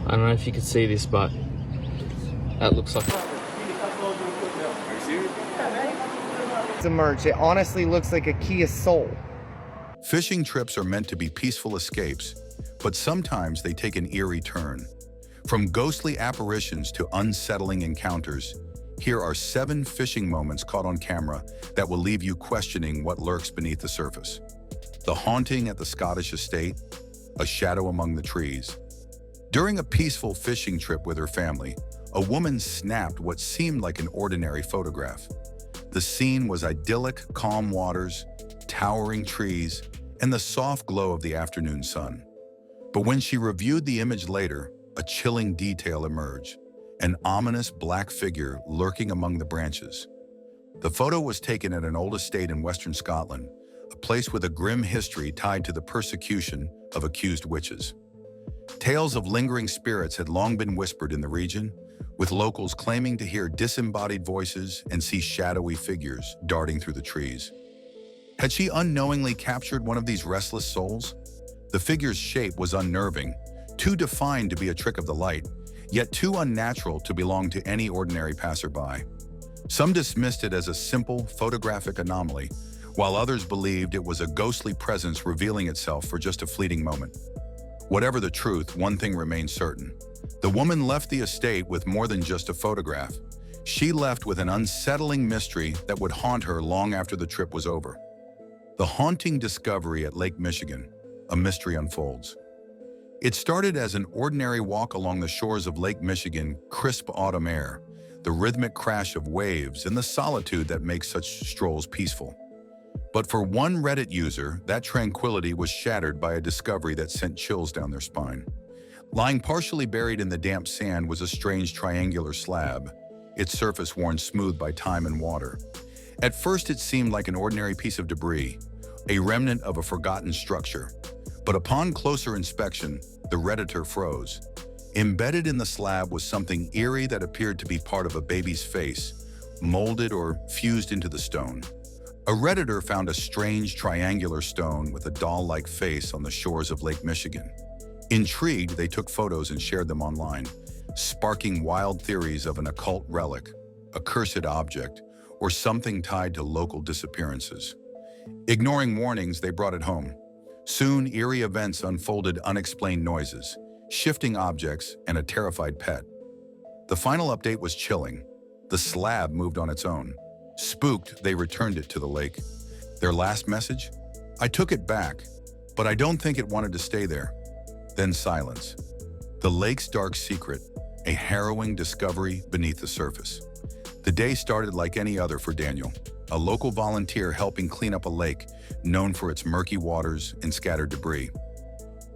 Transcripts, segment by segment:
I don't know if you can see this, but that looks like It's emerged. It honestly looks like a Kia Soul. Fishing trips are meant to be peaceful escapes, but sometimes they take an eerie turn. From ghostly apparitions to unsettling encounters, here are 7 fishing moments caught on camera that will leave you questioning what lurks beneath the surface. The haunting at the Scottish estate, a shadow among the trees. During a peaceful fishing trip with her family, a woman snapped what seemed like an ordinary photograph. The scene was idyllic, calm waters, towering trees, and the soft glow of the afternoon sun. But when she reviewed the image later, a chilling detail emerged, an ominous black figure lurking among the branches. The photo was taken at an old estate in Western Scotland, a place with a grim history tied to the persecution of accused witches. Tales of lingering spirits had long been whispered in the region, with locals claiming to hear disembodied voices and see shadowy figures darting through the trees. Had she unknowingly captured one of these restless souls? The figure's shape was unnerving, too defined to be a trick of the light, yet too unnatural to belong to any ordinary passerby. Some dismissed it as a simple photographic anomaly, while others believed it was a ghostly presence revealing itself for just a fleeting moment. Whatever the truth, one thing remains certain. The woman left the estate with more than just a photograph. She left with an unsettling mystery that would haunt her long after the trip was over. The haunting discovery at Lake Michigan, a mystery unfolds. It started as an ordinary walk along the shores of Lake Michigan, crisp autumn air, the rhythmic crash of waves, and the solitude that makes such strolls peaceful. But for one Reddit user, that tranquility was shattered by a discovery that sent chills down their spine. Lying partially buried in the damp sand was a strange triangular slab, its surface worn smooth by time and water. At first, it seemed like an ordinary piece of debris, a remnant of a forgotten structure. But upon closer inspection, the Redditor froze. Embedded in the slab was something eerie that appeared to be part of a baby's face, molded or fused into the stone. A Redditor found a strange triangular stone with a doll-like face on the shores of Lake Michigan. Intrigued, they took photos and shared them online, sparking wild theories of an occult relic, a cursed object, or something tied to local disappearances. Ignoring warnings, they brought it home. Soon, eerie events unfolded: unexplained noises, shifting objects, and a terrified pet. The final update was chilling. The slab moved on its own. Spooked, they returned it to the lake. Their last message? "I took it back, but I don't think it wanted to stay there." Then silence. The lake's dark secret, a harrowing discovery beneath the surface. The day started like any other for Daniel, a local volunteer helping clean up a lake known for its murky waters and scattered debris.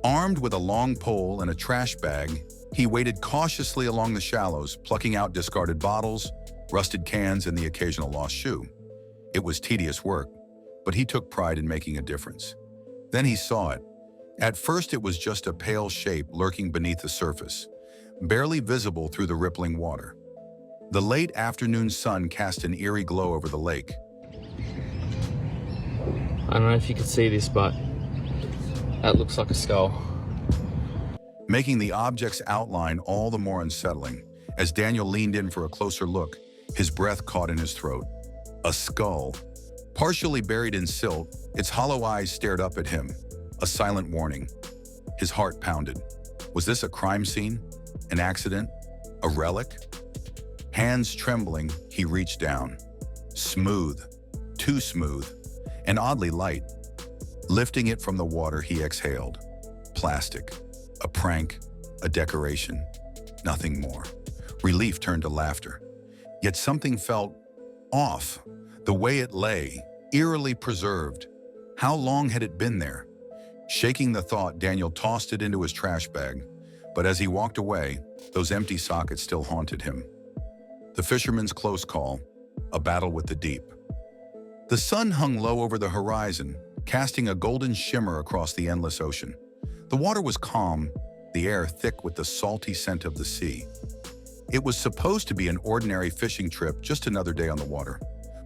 Armed with a long pole and a trash bag, he waded cautiously along the shallows, plucking out discarded bottles, rusted cans, and the occasional lost shoe. It was tedious work, but he took pride in making a difference. Then he saw it. At first, it was just a pale shape lurking beneath the surface, barely visible through the rippling water. The late afternoon sun cast an eerie glow over the lake. I don't know if you can see this, but that looks like a skull. Making the object's outline all the more unsettling. As Daniel leaned in for a closer look, his breath caught in his throat. A skull. Partially buried in silt, its hollow eyes stared up at him, a silent warning. His heart pounded. Was this a crime scene? An accident? A relic? Hands trembling, he reached down. Smooth, too smooth, and oddly light. Lifting it from the water, he exhaled. Plastic. A prank. A decoration. Nothing more. Relief turned to laughter. Yet something felt off. The way it lay, eerily preserved. How long had it been there? Shaking the thought, Daniel tossed it into his trash bag. But as he walked away, those empty sockets still haunted him. The fisherman's close call, a battle with the deep. The sun hung low over the horizon, casting a golden shimmer across the endless ocean. The water was calm, the air thick with the salty scent of the sea. It was supposed to be an ordinary fishing trip, just another day on the water.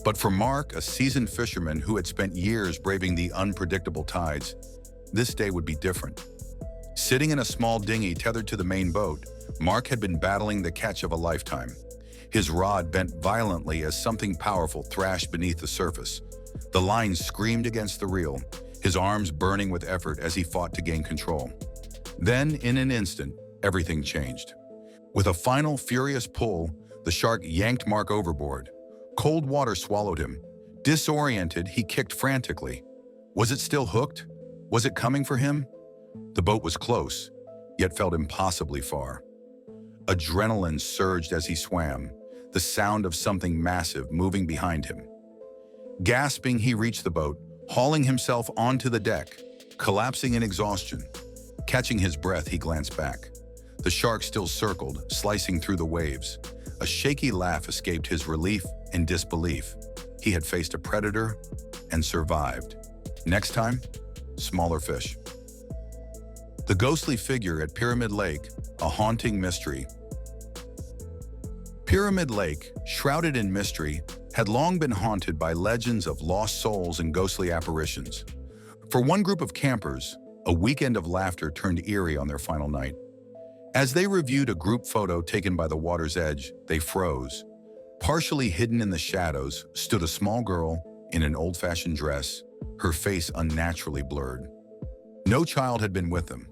But for Mark, a seasoned fisherman who had spent years braving the unpredictable tides, this day would be different. Sitting in a small dinghy tethered to the main boat, Mark had been battling the catch of a lifetime. His rod bent violently as something powerful thrashed beneath the surface. The line screamed against the reel, his arms burning with effort as he fought to gain control. Then, in an instant, everything changed. With a final furious pull, the shark yanked Mark overboard. Cold water swallowed him. Disoriented, he kicked frantically. Was it still hooked? Was it coming for him? The boat was close, yet felt impossibly far. Adrenaline surged as he swam, the sound of something massive moving behind him. Gasping, he reached the boat, hauling himself onto the deck, collapsing in exhaustion. Catching his breath, he glanced back. The shark still circled, slicing through the waves. A shaky laugh escaped his relief and disbelief. He had faced a predator and survived. Next time, smaller fish. The ghostly figure at Pyramid Lake, a haunting mystery. Pyramid Lake, shrouded in mystery, had long been haunted by legends of lost souls and ghostly apparitions. For one group of campers, a weekend of laughter turned eerie on their final night. As they reviewed a group photo taken by the water's edge, they froze. Partially hidden in the shadows stood a small girl in an old-fashioned dress, her face unnaturally blurred. No child had been with them.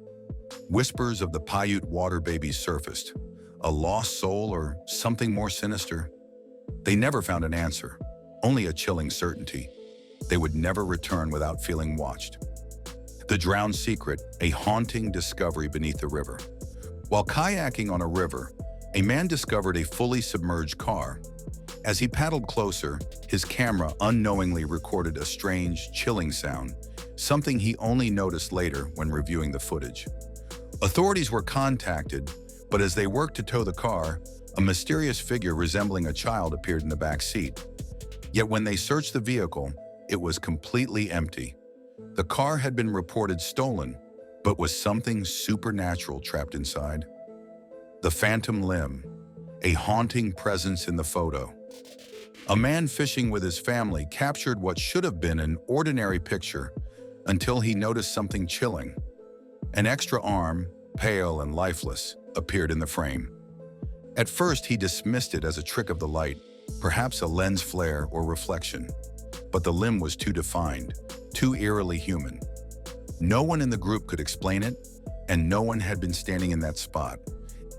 Whispers of the Paiute water babies surfaced. A lost soul or something more sinister? They never found an answer, only a chilling certainty. They would never return without feeling watched. The Drowned Secret, a haunting discovery beneath the river. While kayaking on a river, a man discovered a fully submerged car. As he paddled closer, his camera unknowingly recorded a strange, chilling sound, something he only noticed later when reviewing the footage. Authorities were contacted, but as they worked to tow the car, a mysterious figure resembling a child appeared in the back seat. Yet when they searched the vehicle, it was completely empty. The car had been reported stolen, but was something supernatural trapped inside. The phantom limb, a haunting presence in the photo. A man fishing with his family captured what should have been an ordinary picture until he noticed something chilling. An extra arm, pale and lifeless, appeared in the frame. At first, he dismissed it as a trick of the light, perhaps a lens flare or reflection. But the limb was too defined, too eerily human. No one in the group could explain it, and no one had been standing in that spot.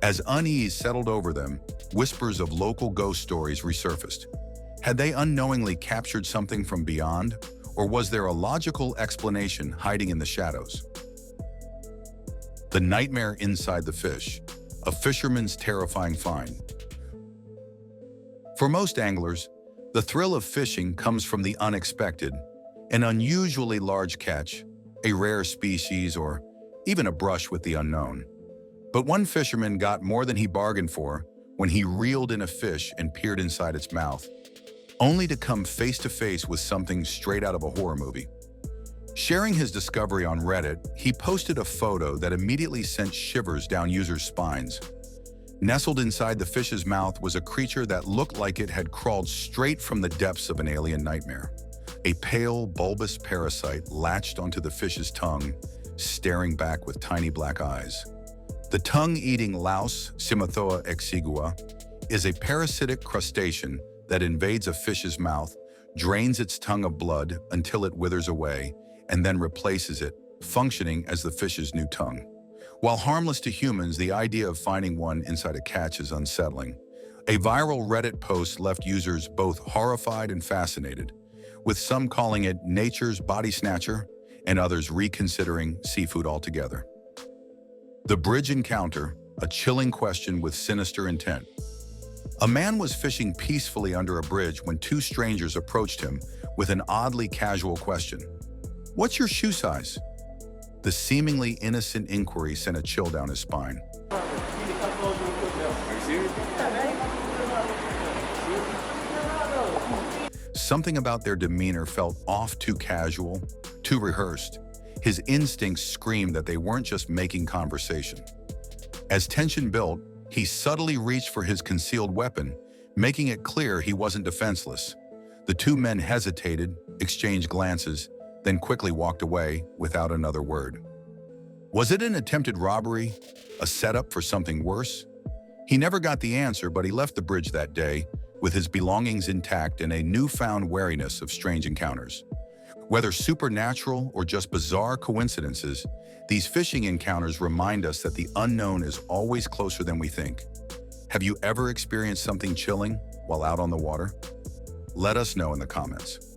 As unease settled over them, whispers of local ghost stories resurfaced. Had they unknowingly captured something from beyond, or was there a logical explanation hiding in the shadows? The nightmare inside the fish, a fisherman's terrifying find. For most anglers, the thrill of fishing comes from the unexpected, an unusually large catch, a rare species, or even a brush with the unknown. But one fisherman got more than he bargained for when he reeled in a fish and peered inside its mouth, only to come face to face with something straight out of a horror movie. Sharing his discovery on Reddit, he posted a photo that immediately sent shivers down users' spines. Nestled inside the fish's mouth was a creature that looked like it had crawled straight from the depths of an alien nightmare. A pale, bulbous parasite latched onto the fish's tongue, staring back with tiny black eyes. The tongue-eating louse, Simathoa exigua, is a parasitic crustacean that invades a fish's mouth, drains its tongue of blood until it withers away, and then replaces it, functioning as the fish's new tongue. While harmless to humans, the idea of finding one inside a catch is unsettling. A viral Reddit post left users both horrified and fascinated, with some calling it nature's body snatcher and others reconsidering seafood altogether. The bridge encounter, a chilling question with sinister intent. A man was fishing peacefully under a bridge when two strangers approached him with an oddly casual question. "What's your shoe size?" The seemingly innocent inquiry sent a chill down his spine. Something about their demeanor felt off, too casual, too rehearsed. His instincts screamed that they weren't just making conversation. As tension built, he subtly reached for his concealed weapon, making it clear he wasn't defenseless. The two men hesitated, exchanged glances, then quickly walked away without another word. Was it an attempted robbery? A setup for something worse? He never got the answer, but he left the bridge that day with his belongings intact and a newfound wariness of strange encounters. Whether supernatural or just bizarre coincidences, these fishing encounters remind us that the unknown is always closer than we think. Have you ever experienced something chilling while out on the water? Let us know in the comments.